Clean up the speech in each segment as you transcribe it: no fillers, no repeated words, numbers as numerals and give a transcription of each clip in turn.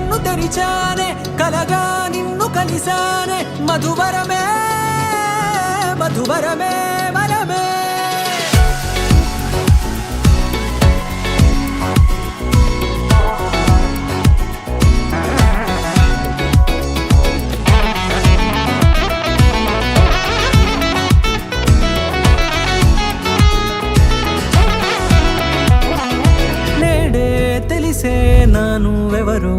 కన్ను తెరిచానే కలగా నిన్ను కలిసానే మధువరమే మధువరమే వరమే నానువెవరో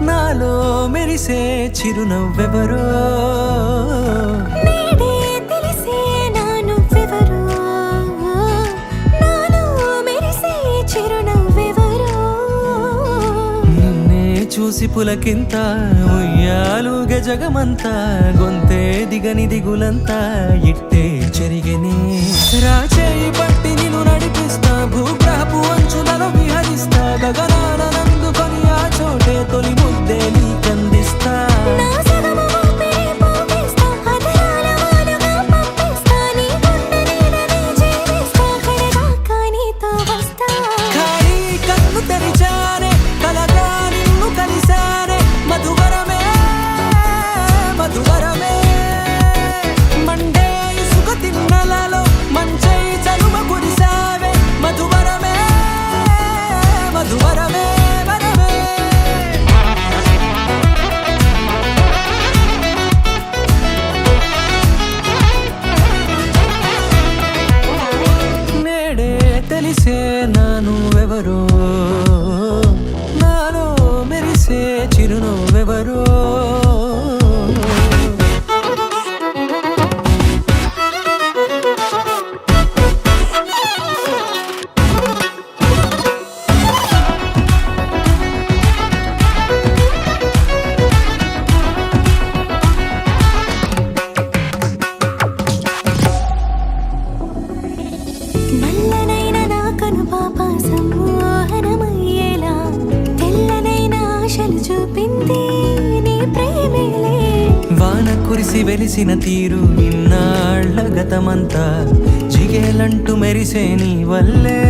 నాలో మెరిసే చిరునవ్వెవరో నేడే తెలిసే నానువెవరో నాలో మెరిసే చిరునవ్వెవరో నిన్నే చూసి పులకింత ఉయ్యాలుగ జగమంతా గొంతే దిగని దిగులంతా ఇట్టే చెరిగని రాచేయి పట్టి నిన్ను నడిపిస్తా భూగ్రహపు అంచులలో విహరిస్తా గగనాన నందుకొని ఆ చోటే తొలి ముద్దే నీకందిస్తా నా సగము ఊపిరి పోగిస్తా అదరాల వానగా పంపిస్తా నీ గుండె నీడనే జీవిస్తా కడదాకా నీతో వస్తా ఖాళీ కన్ను తెరిచానే కలగా నిన్ను కలిసానే మధువరమే మధువరమే మండే ఇసుక తిన్నలలో మంచై చలువ కురిసావే మధువరమే మధువరమే వరమే నేడే తెలిసే నానువెవరో నాలో మెరిసే చిరునవ్వెవరో నల్లనైన నా కనుపాప సమ్మోహనమయ్యేలా తెల్లనైన ఆశలు చూపింది నీ ప్రేమేలే వాన కురిసి వెలిసిన తీరు ఇన్నాళ్ల గతమంతా జిగేలంటూ మెరిసే నీ వల్లే